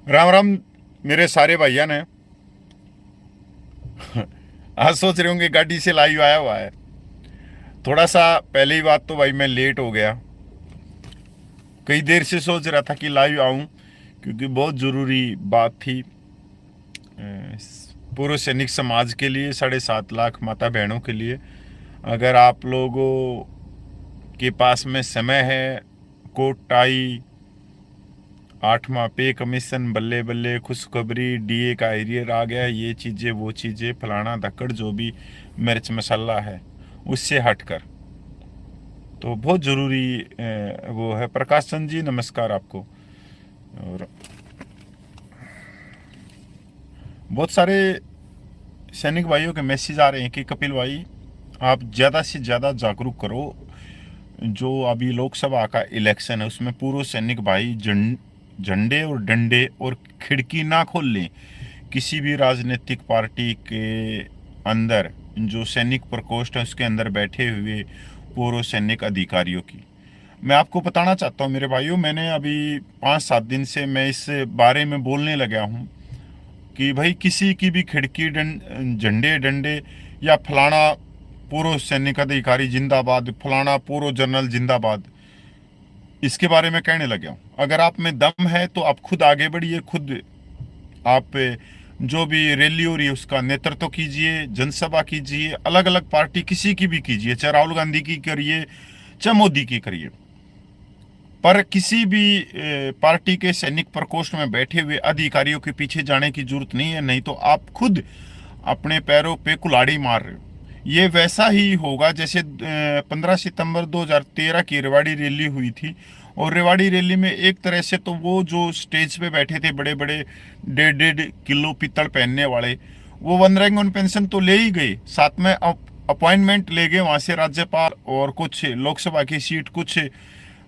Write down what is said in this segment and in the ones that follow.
राम राम मेरे सारे भैया ने। आज सोच रहे होंगे गाड़ी से लाइव आया हुआ है। थोड़ा सा पहले ही बात तो भाई मैं लेट हो गया। कई देर से सोच रहा था कि लाइव आऊं, क्योंकि बहुत ज़रूरी बात थी। पूर्व सैनिक समाज के लिए, 7.5 लाख माता बहनों के लिए। अगर आप लोगों के पास में समय है, कोट टाई, 8 माह पे कमीशन, बल्ले बल्ले, खुशखबरी, डीए का एरियर आ गया, ये चीज़ें वो चीज़ें फलाना धक्कड़ जो भी मिर्च मसाला है, उससे हटकर तो बहुत ज़रूरी वो है। प्रकाश चंद जी नमस्कार आपको। और बहुत सारे सैनिक भाइयों के मैसेज आ रहे हैं कि कपिल भाई आप ज़्यादा से ज़्यादा जागरूक करो। जो अभी लोकसभा का इलेक्शन है उसमें पूर्व सैनिक भाई झंडे और डंडे और खिड़की ना खोल लें किसी भी राजनीतिक पार्टी के अंदर। जो सैनिक प्रकोष्ठ है उसके अंदर बैठे हुए पूर्व सैनिक अधिकारियों की मैं आपको बताना चाहता हूँ मेरे भाइयों। मैंने अभी 5-7 दिन से मैं इस बारे में बोलने लगा हूँ कि भाई किसी की भी खिड़की झंडे डंडे या फलाना पूर्व सैनिक अधिकारी जिंदाबाद, फलाना पूर्व जनरल जिंदाबाद, इसके बारे में कहने लगे हूँ। अगर आप में दम है तो आप खुद आगे बढ़िए, खुद आप जो भी रैली हो रही है उसका नेतृत्व कीजिए, जनसभा कीजिए, अलग अलग पार्टी किसी की भी कीजिए, चाहे राहुल गांधी की करिए चाहे मोदी की करिए। पर किसी भी पार्टी के सैनिक प्रकोष्ठ में बैठे हुए अधिकारियों के पीछे जाने की जरूरत नहीं है, नहीं तो आप खुद अपने पैरों पे कुल्हाड़ी मार रहे हो। ये वैसा ही होगा जैसे 15 सितंबर 2013 की रेवाड़ी रैली हुई थी। और रेवाड़ी रैली में एक तरह से तो वो जो स्टेज पे बैठे थे बड़े बड़े 1.5-1.5 किलो पीतल पहनने वाले, वो वन रैंक वन पेंशन तो ले ही गए, साथ में अपॉइंटमेंट ले गए वहां से राज्यपाल, और कुछ लोकसभा की सीट, कुछ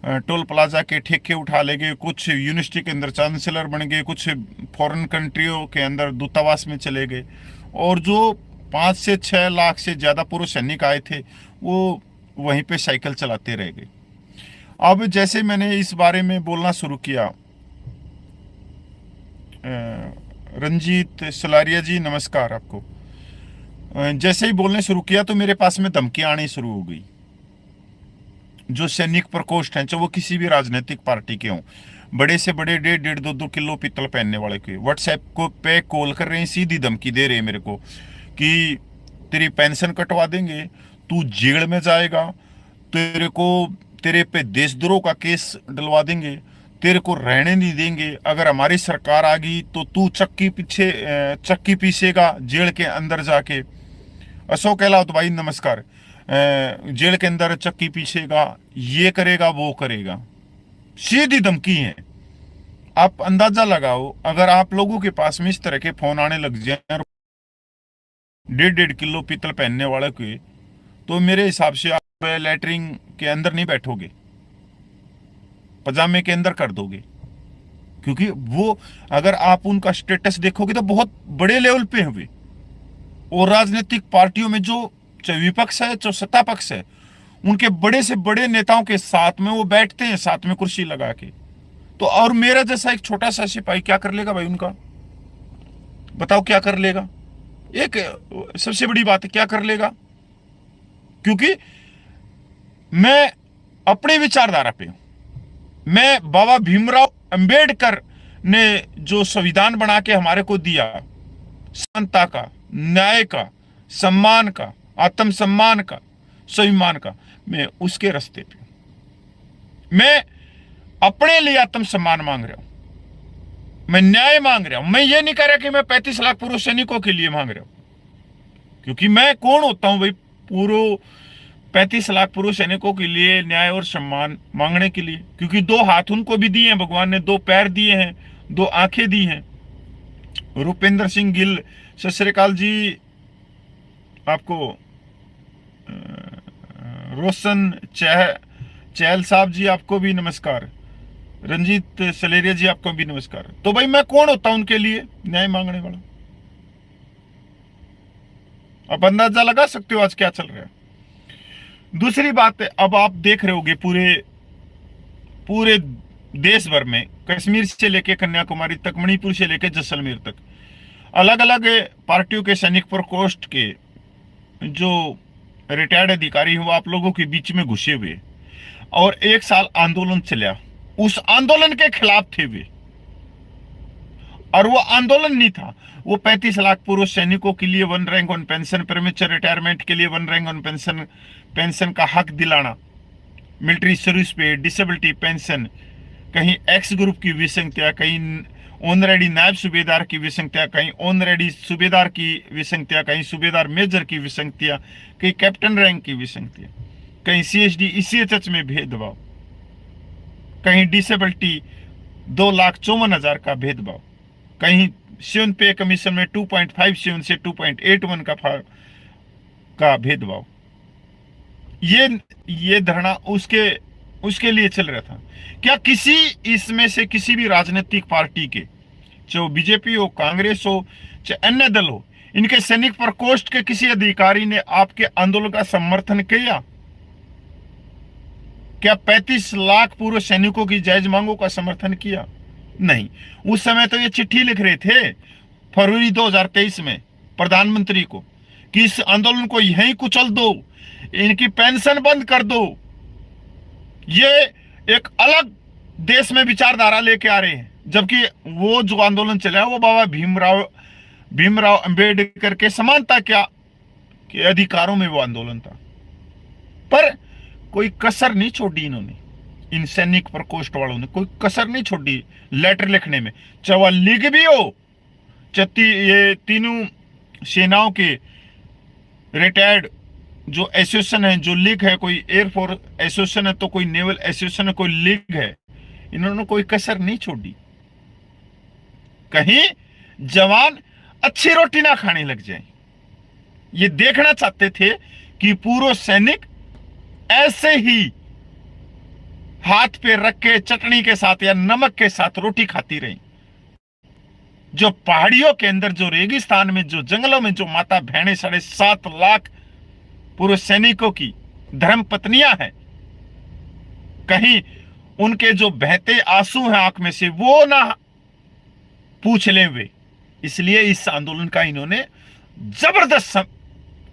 टोल प्लाजा के ठेके उठा ले गए, कुछ यूनिवर्सिटी के अंदर चांसलर बन गए, कुछ फॉरेन कंट्रियों के अंदर दूतावास में चले गए। और जो 5 से 6 लाख से ज़्यादा पूर्व सैनिक आए थे वो वहीं पे साइकिल चलाते रह गए। अब जैसे मैंने इस बारे में बोलना शुरू किया, रंजीत सलारिया जी नमस्कार आपको। जैसे ही बोलने शुरू किया तो मेरे पास में धमकियां आनी शुरू हो गई। जो सैनिक प्रकोष्ठ हैं, चाहे वो किसी भी राजनीतिक पार्टी के हों, बड़े से बड़े 1.5-1.5 2 2 किलो पीतल पहनने वाले के व्हाट्सएप को पे कॉल कर रहे हैं, सीधी धमकी दे रहे हैं मेरे को कि तेरी पेंशन कटवा देंगे, तू जेल में जाएगा, तेरे को तेरे पे देशद्रोह का केस डलवा देंगे, तेरे को रहने नहीं देंगे, अगर हमारी सरकार आ गई तो तू चक्की पीसेगा जेल के अंदर जाके। अशोक गहलोत भाई नमस्कार। जेल के अंदर चक्की पीसेगा, ये करेगा वो करेगा, सीधी धमकी है। आप अंदाजा लगाओ, अगर आप लोगों के पास में इस तरह के फोन आने लग जाए 1.5-1.5 किलो पीतल पहनने वाले के, तो मेरे हिसाब से आप लेटरिंग के अंदर नहीं बैठोगे, पजामे के अंदर कर दोगे। क्योंकि वो, अगर आप उनका स्टेटस देखोगे तो बहुत बड़े लेवल पे हुए। और राजनीतिक पार्टियों में जो चाहे विपक्ष है चाहे सत्ता पक्ष है, उनके बड़े से बड़े नेताओं के साथ में वो बैठते हैं, साथ में कुर्सी लगा के। तो और मेरा जैसा एक छोटा सा सिपाही क्या कर लेगा भाई उनका? बताओ क्या कर लेगा? एक सबसे बड़ी बात है, क्या कर लेगा? क्योंकि मैं अपनी विचारधारा पे हूं। मैं बाबा भीमराव अंबेडकर ने जो संविधान बना के हमारे को दिया, समानता का, न्याय का, सम्मान का, आत्मसम्मान का, स्वाभिमान का, मैं उसके रास्ते पे हूं। मैं अपने लिए आत्मसम्मान मांग रहा हूं, मैं न्याय मांग रहा हूं। मैं ये नहीं कह रहा कि मैं 35 लाख पूर्व सैनिकों के लिए मांग रहा हूं, क्योंकि मैं कौन होता हूं भाई पूर्व 35 लाख पूर्व सैनिकों के लिए न्याय और सम्मान मांगने के लिए? क्योंकि 2 हाथ उनको भी दिए हैं भगवान ने, 2 पैर दिए हैं, 2 आंखें दी हैं। रूपेंद्र सिंह गिल सत श्री अकाल जी आपको। रोशन चहल साहब जी आपको भी नमस्कार। रंजीत सलेरिया जी आपको भी नमस्कार। तो भाई मैं कौन होता हूं उनके लिए न्याय मांगने वाला? अब अंदाजा लगा सकते हो आज क्या चल रहा है। दूसरी बात है, अब आप देख रहे होगे पूरे पूरे देश भर में कश्मीर से लेके कन्याकुमारी तक, मणिपुर से लेके जैसलमेर तक, अलग अलग पार्टियों के सैनिक प्रकोष्ठ के जो रिटायर्ड अधिकारी हैं वो आप लोगों के बीच में घुसे हुए, और 1 साल आंदोलन चला, उस आंदोलन के खिलाफ थे वे। और वो आंदोलन नहीं था, वो 35 लाख पूर्व सैनिकों के लिए 1 रैंक 1 पेंशन, प्रीमेच्योर रिटायरमेंट के लिए 1 रैंक 1 पेंशन का हक दिलाना, मिलिट्री सर्विस पे डिसेबिलिटी पेंशन, कहीं एक्स ग्रुप की विसंगतियां, कहीं ऑनरेडी नायब सूबेदार की विसंगतियां, कहीं ऑनरेडी सूबेदार की विसंगतियां, कहीं सूबेदार मेजर की विसंगतियां, कहीं कैप्टन रैंक की विसंगतियां, कहीं CSD ECHH में भेदभाव, कहीं डिसेबिलिटी 2,54,000 का भेदभाव, कहीं 7 पे कमीशन में 2.57 से 2.81 का भेदभाव। ये धरना उसके लिए चल रहा था। क्या किसी इसमें से किसी भी राजनीतिक पार्टी के, चाहे बीजेपी हो, कांग्रेस हो, चाहे अन्य दल हो, इनके सैनिक प्रकोष्ठ के किसी अधिकारी ने आपके आंदोलन का समर्थन किया? क्या 35 लाख पूर्व सैनिकों की जायज मांगों का समर्थन किया? नहीं। उस समय तो ये चिट्ठी लिख रहे थे फरवरी 2023 में प्रधानमंत्री को कि इस आंदोलन को यहीं कुचल दो, इनकी पेंशन बंद कर दो। ये एक अलग देश में विचारधारा लेके आ रहे हैं, जबकि वो जो आंदोलन चला वो बाबा भीमराव अंबेडकर के समानता क्या के अधिकारों में वो आंदोलन था। पर कोई कसर नहीं छोड़ी इन्होंने, इन सैनिक प्रकोष्ठ वालों ने कोई कसर नहीं छोड़ी लेटर लिखने में, चाहे वह लीग भी हो, चाहे ये तीनों सेनाओं के रिटायर्ड जो एसोसिएशन है, जो लीग है, कोई एयरफोर्स एसोसिएशन है तो कोई नेवल एसोसिएशन है, कोई लीग है, इन्होंने कोई कसर नहीं छोड़ी। कहीं जवान अच्छी रोटी ना खाने लग जाए, ये देखना चाहते थे कि पूर्व सैनिक ऐसे ही हाथ पे रख के चटनी के साथ या नमक के साथ रोटी खाती रही। जो पहाड़ियों के अंदर, जो रेगिस्तान में, जो जंगलों में जो माता बहनें 7.5 लाख पूर्व सैनिकों की धर्म पत्नियां हैं, कहीं उनके जो बहते आंसू हैं आंख में से वो ना पूछ ले वे। इसलिए इस आंदोलन का इन्होंने जबरदस्त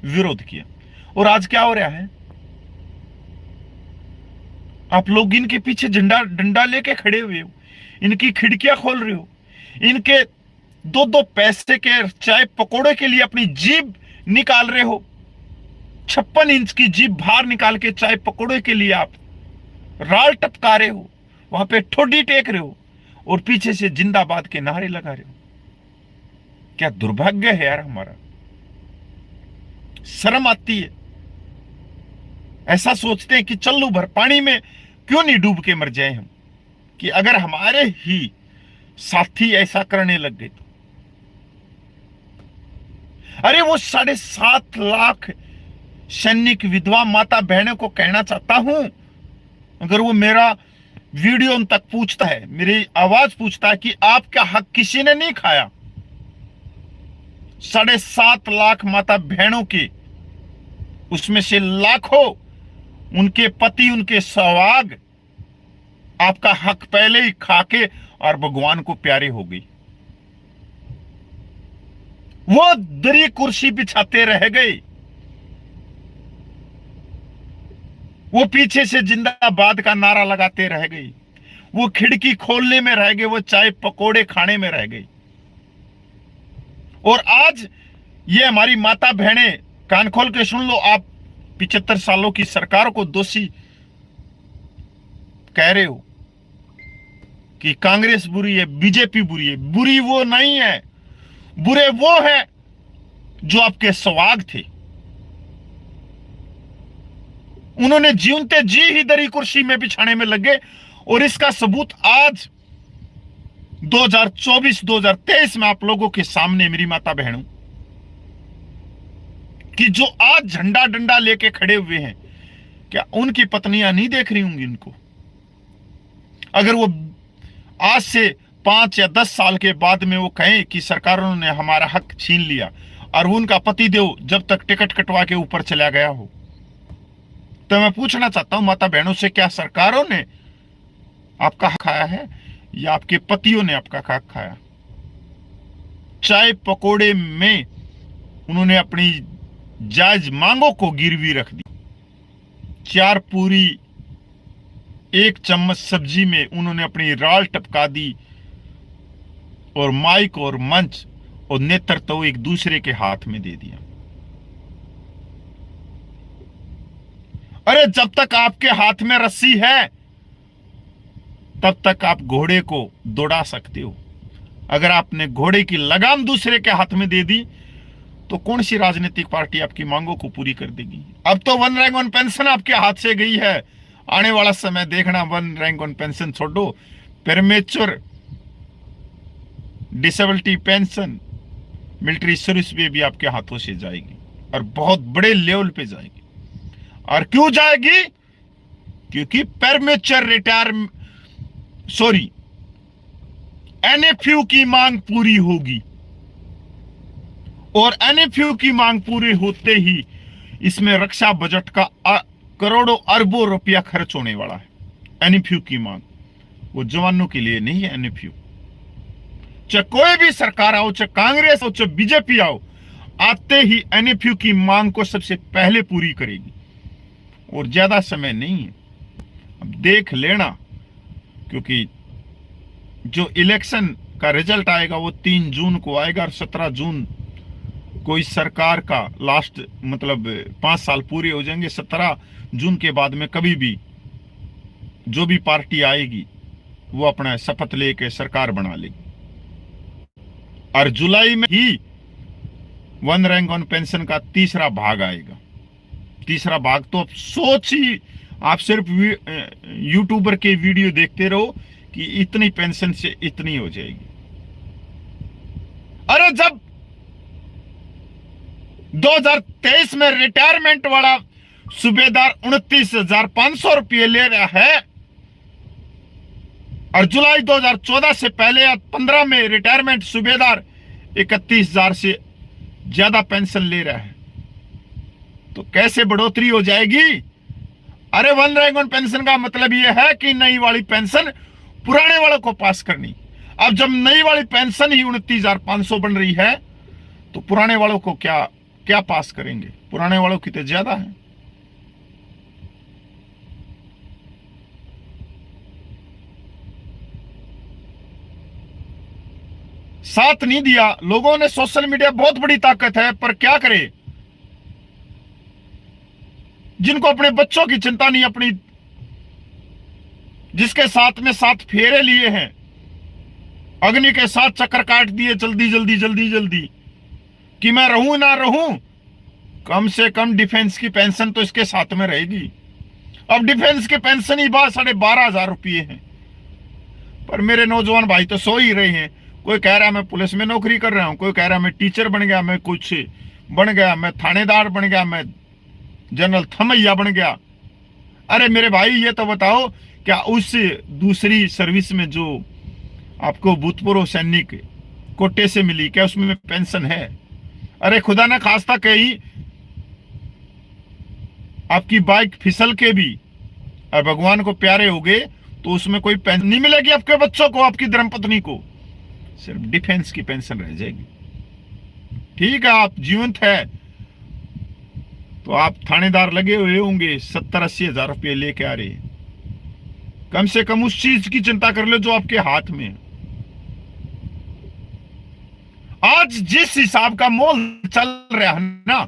विरोध किया। और आज क्या हो रहा है, आप लोग इनके पीछे झंडा डंडा लेके खड़े हुए हो, इनकी खिड़कियां खोल रहे हो, इनके 2-2 पैसे के चाय पकोड़े के लिए अपनी जीभ निकाल रहे हो। 56 इंच की जीभ बाहर निकाल के चाय पकोड़े के लिए आप राल टपका रहे हो, वहां पे ठोडी टेक रहे हो और पीछे से जिंदाबाद के नारे लगा रहे हो। क्या दुर्भाग्य है यार हमारा, शर्म आती है। ऐसा सोचते हैं कि चल्लू भर पानी में क्यों नहीं डूब के मर जाए हम, कि अगर हमारे ही साथी ऐसा करने लग गए तो। अरे वो 7.5 लाख सैनिक विधवा माता बहनों को कहना चाहता हूं, अगर वो मेरा वीडियो तक पूछता है, मेरी आवाज पूछता है कि आपका हक किसी ने नहीं खाया। 7.5 लाख माता बहनों की, उसमें से लाखों उनके पति, उनके सौहाग आपका हक पहले ही खाके और भगवान को प्यारे हो गई। वो दरी कुर्सी बिछाते रह गए, वो पीछे से जिंदाबाद का नारा लगाते रह गई, वो खिड़की खोलने में रह गए, वो चाय पकोड़े खाने में रह गई। और आज ये हमारी माता बहनें, कान खोल के सुन लो, आप 75 सालों की सरकार को दोषी कह रहे हो कि कांग्रेस बुरी है, बीजेपी बुरी है। बुरी वो नहीं है, बुरे वो हैं जो आपके सौहाग थे। उन्होंने जीवते जी ही दरी कुर्सी में बिछाने में लगे। और इसका सबूत आज 2024-2023 में आप लोगों के सामने मेरी माता बहनों, कि जो आज झंडा डंडा लेके खड़े हुए हैं, क्या उनकी पत्नियां नहीं देख रही होंगी इनको? अगर वो आज से 5 या 10 साल के बाद में वो कहें कि सरकारों ने हमारा हक छीन लिया, और उनका पतिदेव जब तक टिकट कटवा के ऊपर चला गया हो, तो मैं पूछना चाहता हूं माता बहनों से, क्या सरकारों ने आपका हक खाया है या आपके पतियों ने आपका खाक खाया? चाय पकोड़े में उन्होंने अपनी जायज मांगों को गिरवी रख दी। 4 पूरी 1 चम्मच सब्जी में उन्होंने अपनी राल टपका दी और माइक और मंच और नेतृत्व एक दूसरे के हाथ में दे दिया। अरे जब तक आपके हाथ में रस्सी है तब तक आप घोड़े को दौड़ा सकते हो। अगर आपने घोड़े की लगाम दूसरे के हाथ में दे दी तो कौन सी राजनीतिक पार्टी आपकी मांगों को पूरी कर देगी? अब तो 1 रैंक 1 पेंशन आपके हाथ से गई है। आने वाला समय देखना, 1 रैंक 1 पेंशन छोड़ो, premature disability pension military service में भी आपके हाथों से जाएगी और बहुत बड़े लेवल पे जाएगी। और क्यों जाएगी? क्योंकि प्रीमेच्योर एनएफयू की मांग पूरी होगी और एनएफयू की मांग पूरी होते ही इसमें रक्षा बजट का करोड़ों अरबों रुपया खर्च होने वाला है। एनएफयू की मांग वो जवानों के लिए नहीं है। एनएफयू चाहे कोई भी सरकार आओ, चाहे कांग्रेस हो, चाहे बीजेपी आओ, आते ही एनएफयू की मांग को सबसे पहले पूरी करेगी और ज्यादा समय नहीं है। अब देख लेना, क्योंकि जो इलेक्शन का रिजल्ट आएगा वो 3 जून को आएगा और 17 जून को इस सरकार का लास्ट 5 साल पूरे हो जाएंगे। 17 जून के बाद में कभी भी जो भी पार्टी आएगी वो अपना शपथ लेके सरकार बना लेगी और जुलाई में ही 1 रैंक 1 पेंशन का तीसरा भाग आएगा। तीसरा भाग तो आप सोचिए, आप सिर्फ यूट्यूबर के वीडियो देखते रहो कि इतनी पेंशन से इतनी हो जाएगी। अरे जब 2023 में रिटायरमेंट वाला सूबेदार 29,500 रुपये ले रहा है और जुलाई 2014 से पहले या 15 में रिटायरमेंट सूबेदार 31,000 से ज्यादा पेंशन ले रहा है, तो कैसे बढ़ोतरी हो जाएगी? अरे 1 रैंक 1 पेंशन का मतलब यह है कि नई वाली पेंशन पुराने वालों को पास करनी। अब जब नई वाली पेंशन ही 29,500 बन रही है तो पुराने वालों को क्या पास करेंगे? पुराने वालों की तो ज्यादा है। साथ नहीं दिया लोगों ने। सोशल मीडिया बहुत बड़ी ताकत है, पर क्या करे जिनको अपने बच्चों की चिंता नहीं, अपनी जिसके साथ में 7 फेरे लिए हैं, अग्नि के 7 चक्कर काट दिए जल्दी जल्दी जल्दी जल्दी कि मैं रहूं ना रहूं, कम से कम डिफेंस की पेंशन तो इसके साथ में रहेगी। अब डिफेंस की पेंशन ही 12,500 रुपये है, पर मेरे नौजवान भाई तो सो ही रहे हैं। कोई कह रहा है मैं पुलिस में नौकरी कर रहा हूं, कोई कह रहा है मैं टीचर बन गया, मैं कुछ बन गया, मैं थानेदार बन गया, मैं जनरल थमैया बन गया। अरे मेरे भाई ये तो बताओ, क्या उस दूसरी सर्विस में जो आपको भूतपूर्व सैनिक कोटे से मिली, क्या उसमें पेंशन है? अरे खुदा ना खास्ता कहीं आपकी बाइक फिसल के भी और भगवान को प्यारे हो गए तो उसमें कोई पेंशन नहीं मिलेगी आपके बच्चों को, आपकी धर्मपत्नी को, सिर्फ डिफेंस की पेंशन रह जाएगी। ठीक है, आप जीवंत है तो आप थानेदार लगे हुए होंगे, 70-80 हजार रुपये लेके आ रहे। कम से कम उस चीज की चिंता कर लो जो आपके हाथ में है। आज जिस हिसाब का मोल चल रहा है ना,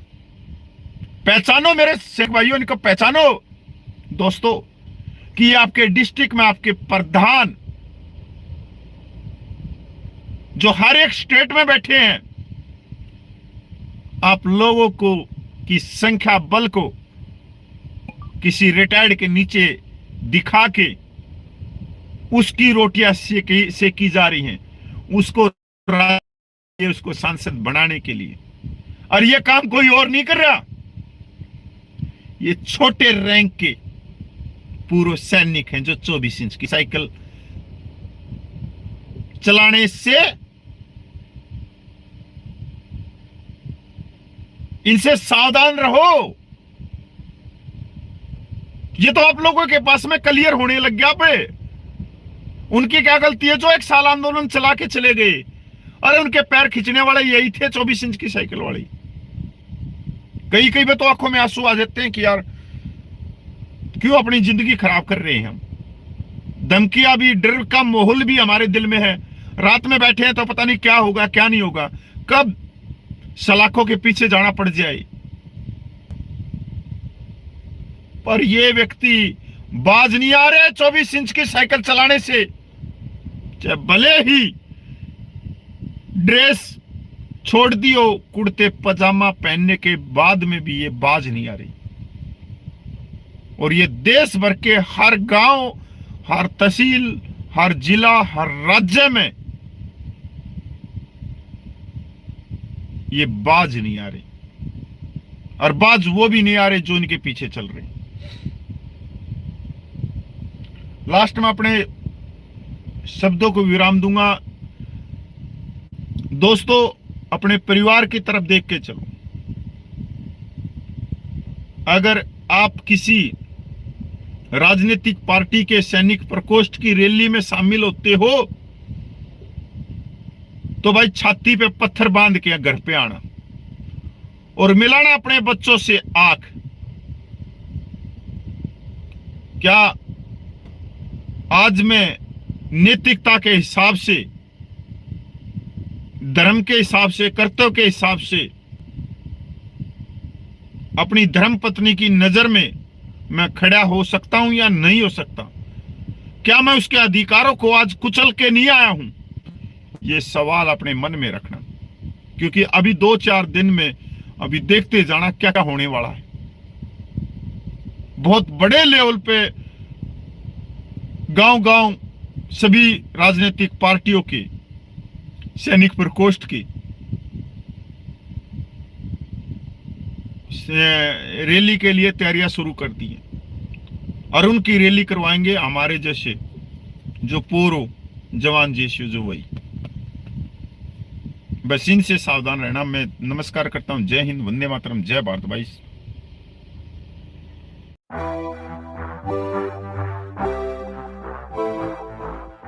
पहचानो मेरे सिख भाइयों, इनको पहचानो दोस्तों कि आपके डिस्ट्रिक्ट में आपके प्रधान जो हर एक स्टेट में बैठे हैं, आप लोगों को की संख्या बल को किसी रिटायर्ड के नीचे दिखा के उसकी रोटियां सेकी जा रही हैं, उसको सांसद बनाने के लिए। और यह काम कोई और नहीं कर रहा, ये छोटे रैंक के पूर्व सैनिक हैं जो 24 इंच की साइकिल चलाने से इनसे सावधान रहो। ये तो आप लोगों के पास में क्लियर होने लग गया पे। उनकी क्या गलती है जो 1 साल आंदोलन चला के चले गए? अरे उनके पैर खींचने वाले यही थे, 24 इंच की साइकिल वाले। कई कई में तो आंखों में आंसू आ जाते हैं कि यार क्यों अपनी जिंदगी खराब कर रहे हैं हम। धमकियां भी, डर का माहौल भी हमारे दिल में है। रात में बैठे हैं तो पता नहीं क्या होगा क्या नहीं होगा, कब सलाखों के पीछे जाना पड़ जाए। पर ये व्यक्ति बाज नहीं आ रहे 24 इंच की साइकिल चलाने से। चाहे भले ही ड्रेस छोड़ दियो, कुर्ते पजामा पहनने के बाद में भी ये बाज नहीं आ रही। और ये देश भर के हर गांव, हर तहसील, हर जिला, हर राज्य में ये बाज नहीं आ रही। और बाज वो भी नहीं आ रहे जो इनके पीछे चल रहे। लास्ट में अपने शब्दों को विराम दूंगा। दोस्तों, अपने परिवार की तरफ देख के चलो। अगर आप किसी राजनीतिक पार्टी के सैनिक प्रकोष्ठ की रैली में शामिल होते हो तो भाई छाती पे पत्थर बांध के घर पे आना और मिलाना अपने बच्चों से आंख। क्या आज मैं नैतिकता के हिसाब से, धर्म के हिसाब से, कर्तव्य के हिसाब से अपनी धर्म पत्नी की नजर में मैं खड़ा हो सकता हूं या नहीं हो सकता? क्या मैं उसके अधिकारों को आज कुचल के नहीं आया हूं? ये सवाल अपने मन में रखना, क्योंकि अभी 2-4 दिन में अभी देखते जाना क्या क्या होने वाला है। बहुत बड़े लेवल पे गांव-गांव सभी राजनीतिक पार्टियों के सैनिक प्रकोष्ठ की रैली के लिए तैयारियां शुरू कर दी हैं और उनकी रैली करवाएंगे हमारे जैसे जो पोरो जवान जैसे जो वही। बस इनसे सावधान रहना। मैं नमस्कार करता हूं। जय हिंद, वंदे मातरम, जय भारत भाई।